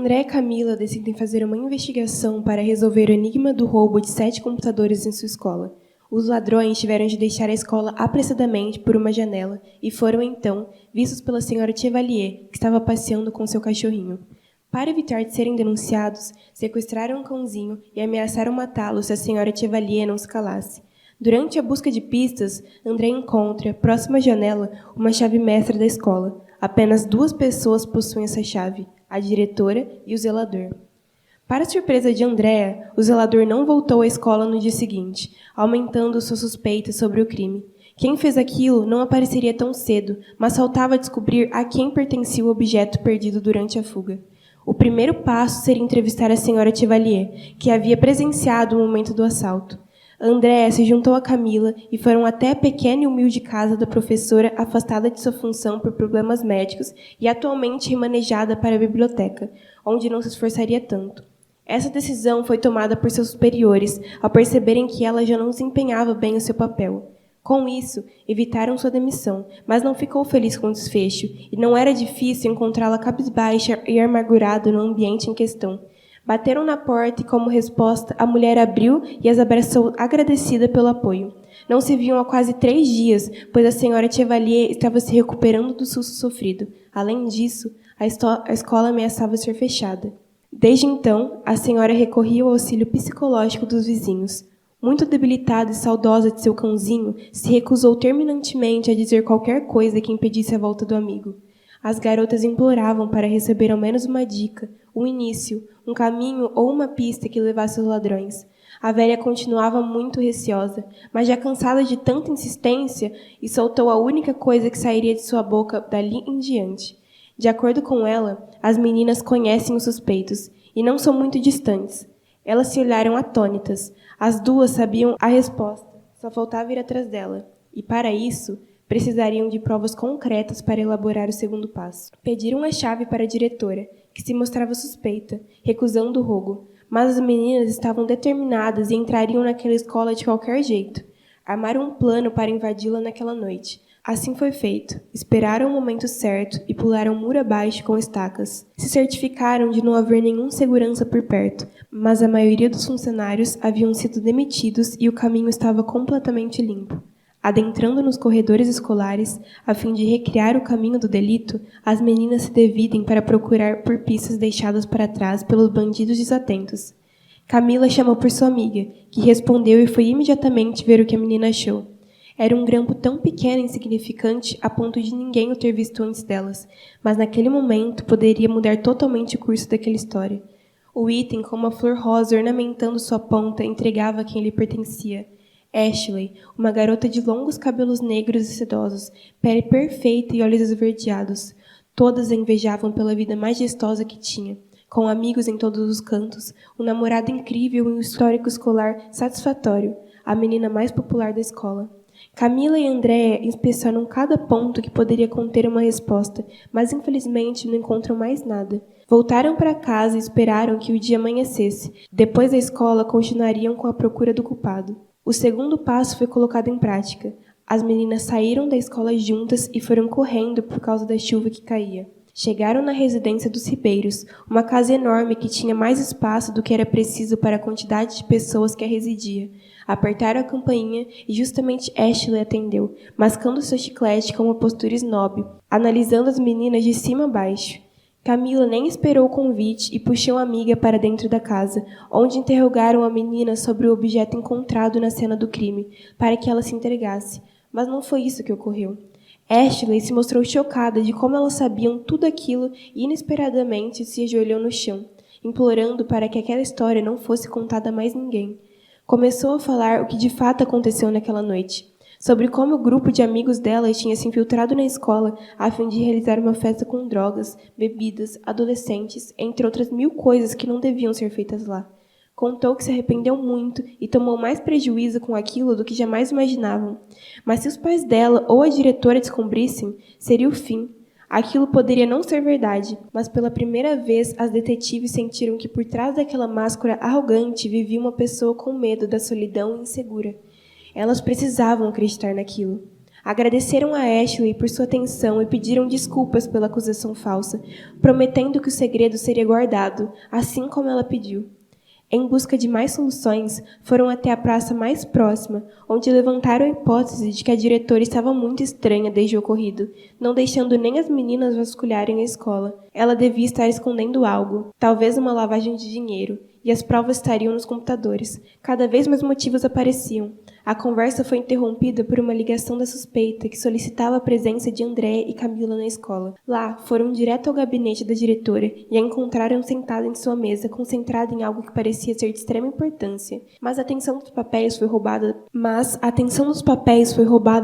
André e Camila decidem fazer uma investigação para resolver o enigma do roubo de 7 computadores em sua escola. Os ladrões tiveram de deixar a escola apressadamente por uma janela e foram, então, vistos pela senhora Chevalier, que estava passeando com seu cachorrinho. Para evitar de serem denunciados, sequestraram um cãozinho e ameaçaram matá-lo se a senhora Chevalier não se calasse. Durante a busca de pistas, André encontra, próxima à janela, uma chave mestra da escola. Apenas 2 pessoas possuem essa chave, a diretora e o zelador. Para surpresa de Andréa, o zelador não voltou à escola no dia seguinte, aumentando sua suspeita sobre o crime. Quem fez aquilo não apareceria tão cedo, mas faltava descobrir a quem pertencia o objeto perdido durante a fuga. O primeiro passo seria entrevistar a senhora Chevalier, que havia presenciado o momento do assalto. Andréa se juntou a Camila e foram até a pequena e humilde casa da professora afastada de sua função por problemas médicos e atualmente remanejada para a biblioteca, onde não se esforçaria tanto. Essa decisão foi tomada por seus superiores ao perceberem que ela já não desempenhava bem o seu papel. Com isso, evitaram sua demissão, mas não ficou feliz com o desfecho, e não era difícil encontrá-la cabisbaixa e amargurada no ambiente em questão. Bateram na porta e, como resposta, a mulher abriu e as abraçou agradecida pelo apoio. Não se viam há quase 3 dias, pois a senhora Chevalier estava se recuperando do susto sofrido. Além disso, a escola ameaçava ser fechada. Desde então, a senhora recorria ao auxílio psicológico dos vizinhos. Muito debilitada e saudosa de seu cãozinho, se recusou terminantemente a dizer qualquer coisa que impedisse a volta do amigo. As garotas imploravam para receber ao menos uma dica, um início, um caminho ou uma pista que levasse os ladrões. A velha continuava muito receosa, mas já cansada de tanta insistência, e soltou a única coisa que sairia de sua boca dali em diante. De acordo com ela, as meninas conhecem os suspeitos, e não são muito distantes. Elas se olharam atônitas. As 2 sabiam a resposta, só faltava ir atrás dela. E, para isso, precisariam de provas concretas para elaborar o segundo passo. Pediram a chave para a diretora, que se mostrava suspeita, recusando o rogo. Mas as meninas estavam determinadas e entrariam naquela escola de qualquer jeito. Armaram um plano para invadi-la naquela noite. Assim foi feito. Esperaram o momento certo e pularam muro abaixo com estacas. Se certificaram de não haver nenhum segurança por perto, mas a maioria dos funcionários haviam sido demitidos e o caminho estava completamente limpo. Adentrando nos corredores escolares, a fim de recriar o caminho do delito, as meninas se dividem para procurar por pistas deixadas para trás pelos bandidos desatentos. Camila chamou por sua amiga, que respondeu e foi imediatamente ver o que a menina achou. Era um grampo tão pequeno e insignificante a ponto de ninguém o ter visto antes delas, mas naquele momento poderia mudar totalmente o curso daquela história. O item, com uma flor rosa ornamentando sua ponta, entregava a quem lhe pertencia. Ashley, uma garota de longos cabelos negros e sedosos, pele perfeita e olhos esverdeados. Todas a invejavam pela vida majestosa que tinha, com amigos em todos os cantos, um namorado incrível e um histórico escolar satisfatório, a menina mais popular da escola. Camila e Andréa inspecionam cada ponto que poderia conter uma resposta, mas infelizmente não encontram mais nada. Voltaram para casa e esperaram que o dia amanhecesse. Depois da escola, continuariam com a procura do culpado. O segundo passo foi colocado em prática. As meninas saíram da escola juntas e foram correndo por causa da chuva que caía. Chegaram na residência dos Ribeiros, uma casa enorme que tinha mais espaço do que era preciso para a quantidade de pessoas que a residia. Apertaram a campainha e justamente Ashley atendeu, mascando seu chiclete com uma postura snob, analisando as meninas de cima a baixo. Camila nem esperou o convite e puxou a amiga para dentro da casa, onde interrogaram a menina sobre o objeto encontrado na cena do crime, para que ela se entregasse. Mas não foi isso que ocorreu. Ashley se mostrou chocada de como elas sabiam tudo aquilo e inesperadamente se ajoelhou no chão, implorando para que aquela história não fosse contada a mais ninguém. Começou a falar o que de fato aconteceu naquela noite, sobre como o grupo de amigos dela tinha se infiltrado na escola a fim de realizar uma festa com drogas, bebidas, adolescentes, entre outras 1000 coisas que não deviam ser feitas lá. Contou que se arrependeu muito e tomou mais prejuízo com aquilo do que jamais imaginavam. Mas se os pais dela ou a diretora descobrissem, seria o fim. Aquilo poderia não ser verdade, mas pela primeira vez as detetives sentiram que por trás daquela máscara arrogante vivia uma pessoa com medo da solidão e insegura. Elas precisavam acreditar naquilo. Agradeceram a Ashley por sua atenção e pediram desculpas pela acusação falsa, prometendo que o segredo seria guardado, assim como ela pediu. Em busca de mais soluções, foram até a praça mais próxima, onde levantaram a hipótese de que a diretora estava muito estranha desde o ocorrido, não deixando nem as meninas vasculharem a escola. Ela devia estar escondendo algo, talvez uma lavagem de dinheiro, e as provas estariam nos computadores. Cada vez mais motivos apareciam. A conversa foi interrompida por uma ligação da suspeita que solicitava a presença de Andréa e Camila na escola. Lá, foram direto ao gabinete da diretora e a encontraram sentada em sua mesa, concentrada em algo que parecia ser de extrema importância. Mas a atenção dos papéis foi roubada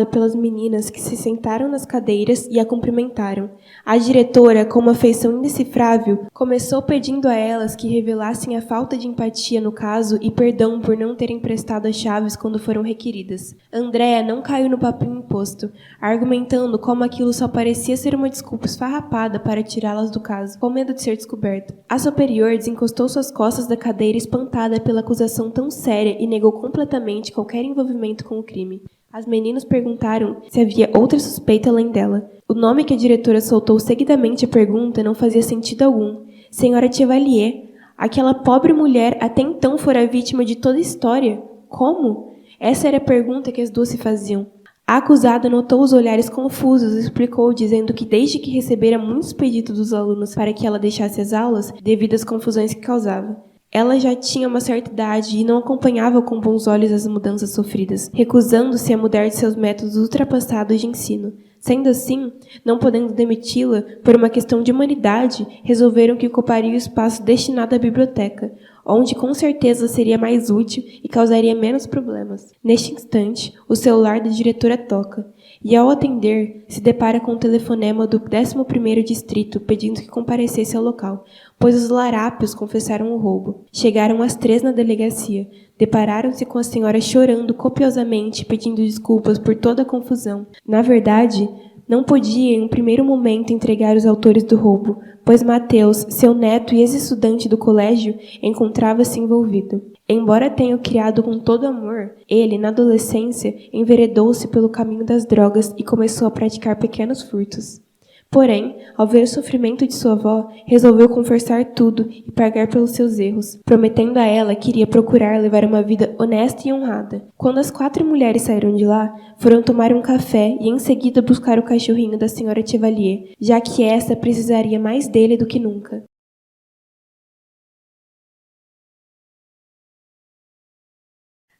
pelas meninas que se sentaram nas cadeiras e a cumprimentaram. A diretora, com uma feição indecifrável, começou pedindo a elas que revelassem a falta de empatia no caso e perdão por não terem prestado as chaves quando foram requeridas. Andréa não caiu no papinho imposto, argumentando como aquilo só parecia ser uma desculpa esfarrapada para tirá-las do caso, com medo de ser descoberta. A superior desencostou suas costas da cadeira espantada pela acusação tão séria e negou completamente qualquer envolvimento com o crime. As meninas perguntaram se havia outra suspeita além dela. O nome que a diretora soltou seguidamente à pergunta não fazia sentido algum. Senhora Chevalier, aquela pobre mulher até então fora vítima de toda a história. Como? Essa era a pergunta que as duas se faziam. A acusada notou os olhares confusos e explicou, dizendo que desde que recebera muitos pedidos dos alunos para que ela deixasse as aulas, devido às confusões que causava. Ela já tinha uma certa idade e não acompanhava com bons olhos as mudanças sofridas, recusando-se a mudar de seus métodos ultrapassados de ensino. Sendo assim, não podendo demiti-la por uma questão de humanidade, resolveram que ocupariam o espaço destinado à biblioteca, onde com certeza seria mais útil e causaria menos problemas. Neste instante, o celular da diretora toca, e ao atender, se depara com o telefonema do 11º distrito pedindo que comparecesse ao local, pois os larápios confessaram o roubo. Chegaram às 3 na delegacia, depararam-se com a senhora chorando copiosamente, pedindo desculpas por toda a confusão. Na verdade, não podia, em um primeiro momento, entregar os autores do roubo, pois Mateus, seu neto e ex-estudante do colégio, encontrava-se envolvido. Embora tenha o criado com todo amor, ele, na adolescência, enveredou-se pelo caminho das drogas e começou a praticar pequenos furtos. Porém, ao ver o sofrimento de sua avó, resolveu confessar tudo e pagar pelos seus erros, prometendo a ela que iria procurar levar uma vida honesta e honrada. Quando as 4 mulheres saíram de lá, foram tomar um café e em seguida buscar o cachorrinho da senhora Chevalier, já que esta precisaria mais dele do que nunca.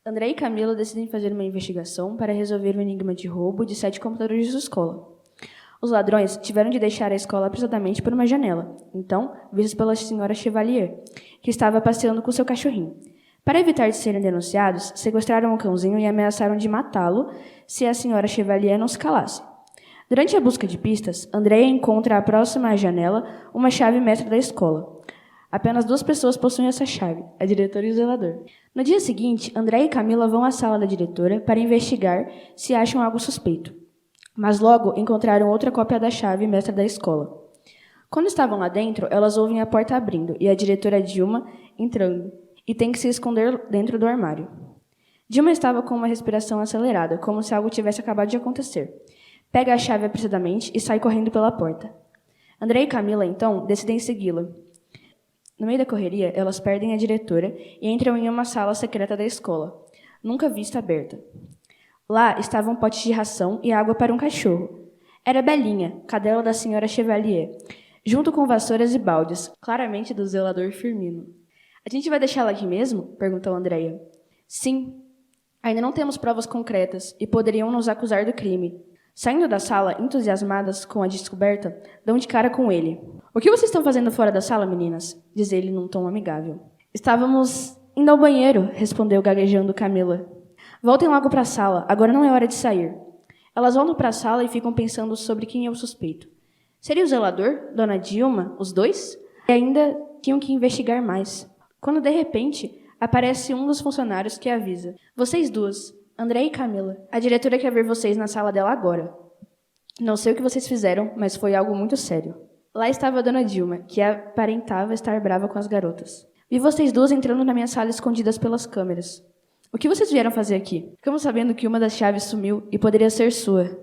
André e Camila decidem fazer uma investigação para resolver o enigma de roubo de 7 computadores de sua escola. Os ladrões tiveram de deixar a escola apressadamente por uma janela, então vistos pela senhora Chevalier, que estava passeando com seu cachorrinho. Para evitar de serem denunciados, sequestraram o cãozinho e ameaçaram de matá-lo se a senhora Chevalier não se calasse. Durante a busca de pistas, Andréa encontra próxima à janela uma chave mestra da escola. Apenas 2 pessoas possuem essa chave, a diretora e o zelador. No dia seguinte, André e Camila vão à sala da diretora para investigar se acham algo suspeito. Mas logo encontraram outra cópia da chave mestra da escola. Quando estavam lá dentro, elas ouvem a porta abrindo e a diretora Dilma entrando, e tem que se esconder dentro do armário. Dilma estava com uma respiração acelerada, como se algo tivesse acabado de acontecer. Pega a chave apressadamente e sai correndo pela porta. André e Camila, então, decidem segui-la. No meio da correria, elas perdem a diretora e entram em uma sala secreta da escola, nunca vista aberta. Lá estava um pote de ração e água para um cachorro. Era Belinha, cadela da senhora Chevalier, junto com vassouras e baldes, claramente do zelador Firmino. A gente vai deixá-la aqui mesmo? Perguntou Andréia. Sim. Ainda não temos provas concretas e poderiam nos acusar do crime. Saindo da sala, entusiasmadas com a descoberta, dão de cara com ele. O que vocês estão fazendo fora da sala, meninas? Diz ele num tom amigável. Estávamos indo ao banheiro, respondeu gaguejando Camila. Voltem logo para a sala, agora não é hora de sair. Elas voltam para a sala e ficam pensando sobre quem é o suspeito. Seria o zelador, Dona Dilma, os dois? E ainda tinham que investigar mais. Quando, de repente, aparece um dos funcionários que avisa. Vocês duas, André e Camila, a diretora quer ver vocês na sala dela agora. Não sei o que vocês fizeram, mas foi algo muito sério. Lá estava a Dona Dilma, que aparentava estar brava com as garotas. Vi vocês duas entrando na minha sala escondidas pelas câmeras. O que vocês vieram fazer aqui? Ficamos sabendo que uma das chaves sumiu e poderia ser sua.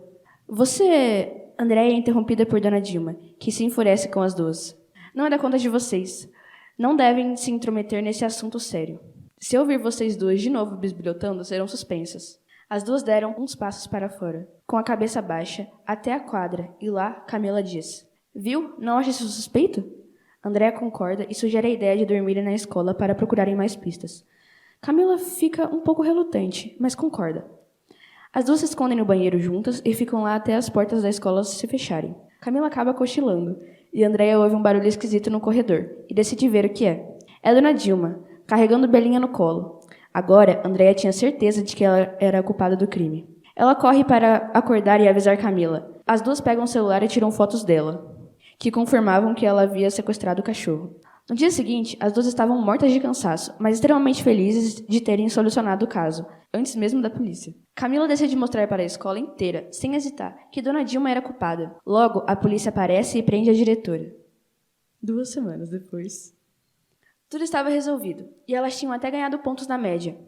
Andréia é interrompida por Dona Dilma, que se enfurece com as duas. Não é da conta de vocês. Não devem se intrometer nesse assunto sério. Se eu ouvir vocês duas de novo bisbilhotando, serão suspensas. As duas deram uns passos para fora, com a cabeça baixa, até a quadra, e lá Camila diz: Viu? Não acha isso suspeito? Andréia concorda e sugere a ideia de dormirem na escola para procurarem mais pistas. Camila fica um pouco relutante, mas concorda. As duas se escondem no banheiro juntas e ficam lá até as portas da escola se fecharem. Camila acaba cochilando, e Andréia ouve um barulho esquisito no corredor, e decide ver o que é. É Dona Dilma, carregando Belinha no colo. Agora, Andréia tinha certeza de que ela era a culpada do crime. Ela corre para acordar e avisar Camila. As duas pegam o celular e tiram fotos dela, que confirmavam que ela havia sequestrado o cachorro. No dia seguinte, as duas estavam mortas de cansaço, mas extremamente felizes de terem solucionado o caso, antes mesmo da polícia. Camila decide mostrar para a escola inteira, sem hesitar, que Dona Dilma era culpada. Logo, a polícia aparece e prende a diretora. 2 semanas depois. Tudo estava resolvido, e elas tinham até ganhado pontos na média.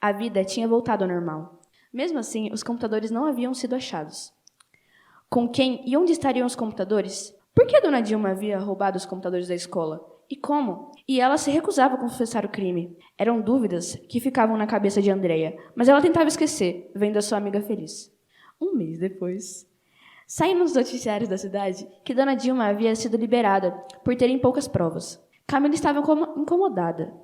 A vida tinha voltado ao normal. Mesmo assim, os computadores não haviam sido achados. Com quem e onde estariam os computadores? Por que a Dona Dilma havia roubado os computadores da escola? E como? E ela se recusava a confessar o crime. Eram dúvidas que ficavam na cabeça de Andréia, mas ela tentava esquecer, vendo a sua amiga feliz. 1 mês depois, sai nos noticiários da cidade que Dona Dilma havia sido liberada por terem poucas provas. Camila estava incomodada.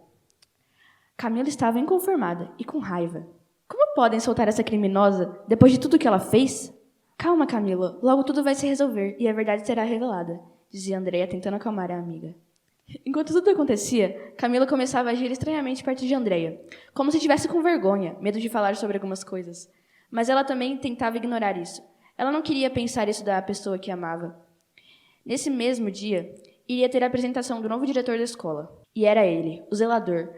Camila estava inconformada e com raiva. Como podem soltar essa criminosa depois de tudo que ela fez? Calma, Camila, logo tudo vai se resolver e a verdade será revelada, dizia Andréia tentando acalmar a amiga. Enquanto tudo acontecia, Camila começava a agir estranhamente perto de Andréia, como se estivesse com vergonha, medo de falar sobre algumas coisas. Mas ela também tentava ignorar isso. Ela não queria pensar isso da pessoa que amava. Nesse mesmo dia, iria ter a apresentação do novo diretor da escola. E era ele, o zelador,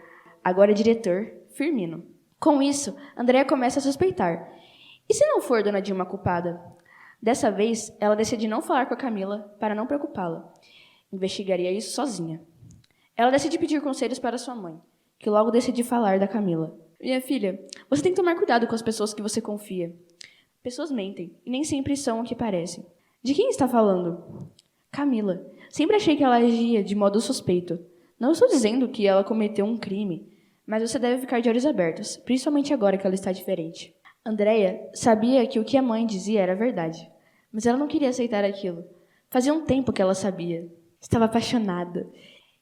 agora diretor, Firmino. Com isso, Andréia começa a suspeitar. E se não for Dona Dilma culpada? Dessa vez, ela decide não falar com a Camila para não preocupá-la. Investigaria isso sozinha. Ela decide pedir conselhos para sua mãe, que logo decide falar da Camila. Minha filha, você tem que tomar cuidado com as pessoas que você confia. Pessoas mentem, e nem sempre são o que parecem. De quem está falando? Camila. Sempre achei que ela agia de modo suspeito. Não estou dizendo que ela cometeu um crime, mas você deve ficar de olhos abertos, principalmente agora que ela está diferente. Andréia sabia que o que a mãe dizia era verdade, mas ela não queria aceitar aquilo. Fazia um tempo que ela sabia. Estava apaixonada.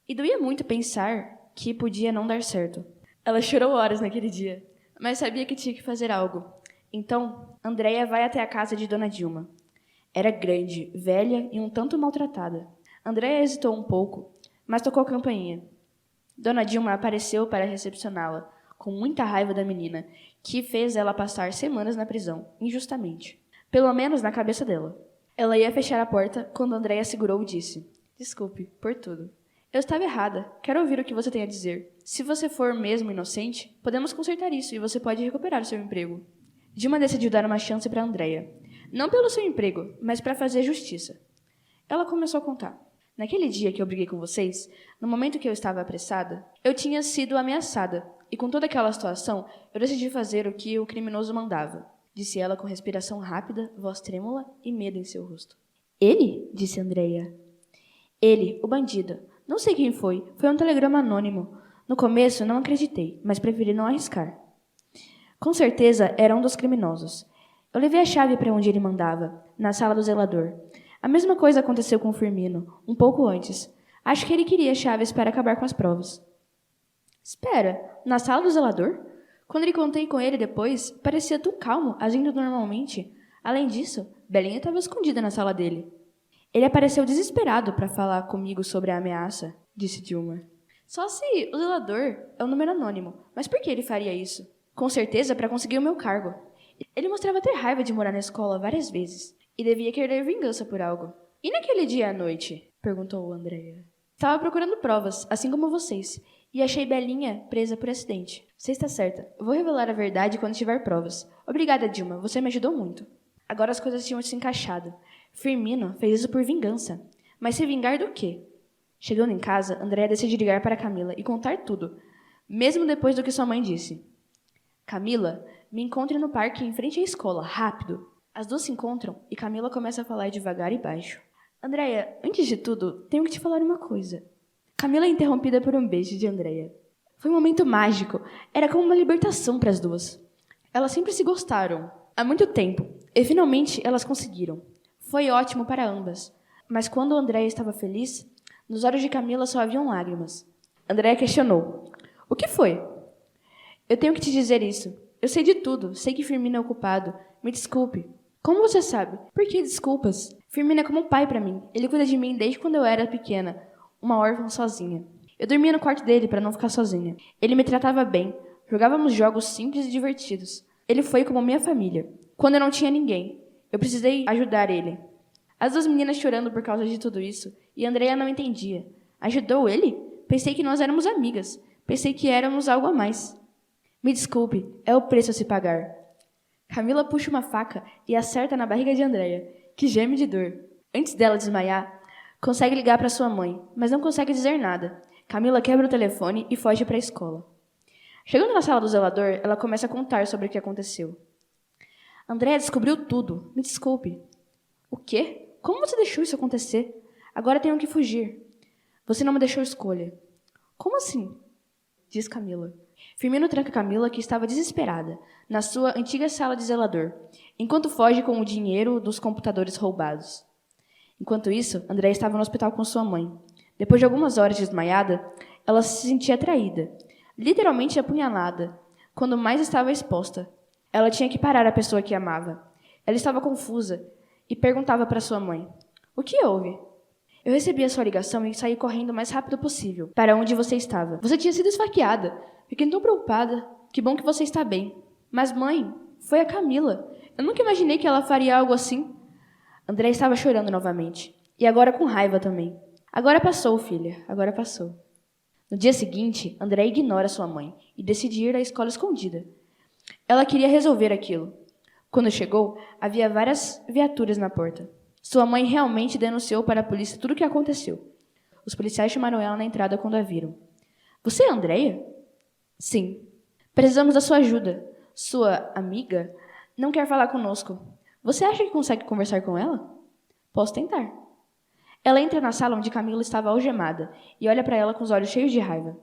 E doía muito pensar que podia não dar certo. Ela chorou horas naquele dia, mas sabia que tinha que fazer algo. Então, Andréia vai até a casa de Dona Dilma. Era grande, velha e um tanto maltratada. Andréia hesitou um pouco, mas tocou a campainha. Dona Dilma apareceu para recepcioná-la, com muita raiva da menina, que fez ela passar semanas na prisão, injustamente. Pelo menos na cabeça dela. Ela ia fechar a porta quando Andréia segurou e disse: Desculpe, por tudo. Eu estava errada. Quero ouvir o que você tem a dizer. Se você for mesmo inocente, podemos consertar isso e você pode recuperar o seu emprego. Dilma decidiu dar uma chance para Andréia. Não pelo seu emprego, mas para fazer justiça. Ela começou a contar. Naquele dia que eu briguei com vocês, no momento que eu estava apressada, eu tinha sido ameaçada. E com toda aquela situação, eu decidi fazer o que o criminoso mandava. Disse ela com respiração rápida, voz trêmula e medo em seu rosto. Ele? Disse Andréia. Ele, o bandido. Não sei quem foi. Foi um telegrama anônimo. No começo, não acreditei, mas preferi não arriscar. Com certeza, era um dos criminosos. Eu levei a chave para onde ele mandava, na sala do zelador. A mesma coisa aconteceu com o Firmino, um pouco antes. Acho que ele queria chaves para acabar com as provas. Espera, na sala do zelador? Quando lhe contei com ele depois, parecia tão calmo, agindo normalmente. Além disso, Belinha estava escondida na sala dele. Ele apareceu desesperado para falar comigo sobre a ameaça, disse Dilma. Só se o zelador é um número anônimo. Mas por que ele faria isso? Com certeza para conseguir o meu cargo. Ele mostrava ter raiva de morar na escola várias vezes. E devia querer vingança por algo. E naquele dia à noite? Perguntou Andréia. Estava procurando provas, assim como vocês. E achei Belinha presa por acidente. Você está certa. Eu vou revelar a verdade quando tiver provas. Obrigada, Dilma. Você me ajudou muito. Agora as coisas tinham se encaixado. Firmino fez isso por vingança. Mas se vingar do quê? Chegando em casa, Andréia decidiu ligar para Camila e contar tudo, mesmo depois do que sua mãe disse. Camila, me encontre no parque em frente à escola, rápido. As duas se encontram e Camila começa a falar devagar e baixo. Andréia, antes de tudo, tenho que te falar uma coisa. Camila é interrompida por um beijo de Andréia. Foi um momento mágico. Era como uma libertação para as duas. Elas sempre se gostaram, há muito tempo, e finalmente elas conseguiram. Foi ótimo para ambas. Mas quando Andréia estava feliz, nos olhos de Camila só haviam lágrimas. Andréia questionou. O que foi? Eu tenho que te dizer isso. Eu sei de tudo. Sei que Firmino é ocupado. Me desculpe. Como você sabe? Por que desculpas? Firmino é como um pai para mim. Ele cuida de mim desde quando eu era pequena, uma órfã sozinha. Eu dormia no quarto dele para não ficar sozinha. Ele me tratava bem. Jogávamos jogos simples e divertidos. Ele foi como minha família. Quando eu não tinha ninguém, eu precisei ajudar ele. As duas meninas chorando por causa de tudo isso, e Andréia não entendia. Ajudou ele? Pensei que nós éramos amigas. Pensei que éramos algo a mais. Me desculpe, é o preço a se pagar. Camila puxa uma faca e acerta na barriga de Andréia, que geme de dor. Antes dela desmaiar, consegue ligar para sua mãe, mas não consegue dizer nada. Camila quebra o telefone e foge para a escola. Chegando na sala do zelador, ela começa a contar sobre o que aconteceu. Andréia descobriu tudo. Me desculpe. O quê? Como você deixou isso acontecer? Agora tenho que fugir. Você não me deixou escolha. Como assim? Diz Camila. Firmino tranca Camila, que estava desesperada, na sua antiga sala de zelador, enquanto foge com o dinheiro dos computadores roubados. Enquanto isso, Andréia estava no hospital com sua mãe. Depois de algumas horas desmaiada, ela se sentia traída, literalmente apunhalada, quando mais estava exposta. Ela tinha que parar a pessoa que amava. Ela estava confusa e perguntava para sua mãe: o que houve? Eu recebi a sua ligação e saí correndo o mais rápido possível para onde você estava. Você tinha sido esfaqueada. Fiquei tão preocupada. Que bom que você está bem. Mas, mãe, foi a Camila. Eu nunca imaginei que ela faria algo assim. Andréia estava chorando novamente. E agora com raiva também. Agora passou, filha. Agora passou. No dia seguinte, Andréia ignora sua mãe e decide ir à escola escondida. Ela queria resolver aquilo. Quando chegou, havia várias viaturas na porta. Sua mãe realmente denunciou para a polícia tudo o que aconteceu. Os policiais chamaram ela na entrada quando a viram. Você é Andréia? Sim. Precisamos da sua ajuda. Sua amiga não quer falar conosco. Você acha que consegue conversar com ela? Posso tentar. Ela entra na sala onde Camila estava algemada e olha para ela com os olhos cheios de raiva.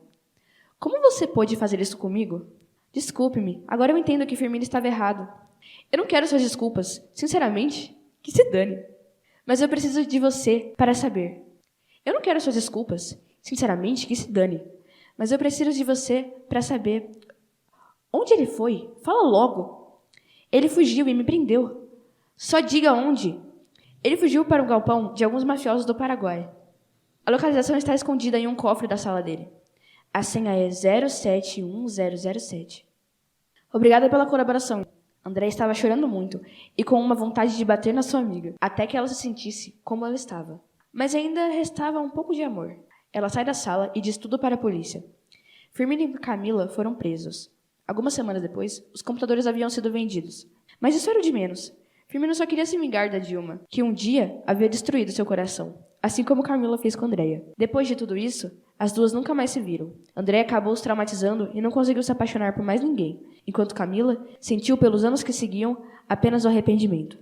Como você pôde fazer isso comigo? Desculpe-me. Agora eu entendo que Firmino estava errado. Eu não quero suas desculpas. Sinceramente, que se dane. Mas eu preciso de você para saber. Eu não quero suas desculpas. Sinceramente, que se dane. Mas eu preciso de você para saber. Onde ele foi? Fala logo. Ele fugiu e me prendeu. Só diga onde. Ele fugiu para um galpão de alguns mafiosos do Paraguai. A localização está escondida em um cofre da sala dele. A senha é 071007. Obrigada pela colaboração. Andréia estava chorando muito e com uma vontade de bater na sua amiga, até que ela se sentisse como ela estava. Mas ainda restava um pouco de amor. Ela sai da sala e diz tudo para a polícia. Firmino e Camila foram presos. Algumas semanas depois, os computadores haviam sido vendidos. Mas isso era o de menos. Firmino só queria se vingar da Dilma, que um dia havia destruído seu coração, assim como Camila fez com Andréia. Depois de tudo isso, as duas nunca mais se viram. Andréia acabou se traumatizando e não conseguiu se apaixonar por mais ninguém, enquanto Camila sentiu pelos anos que seguiam apenas o arrependimento.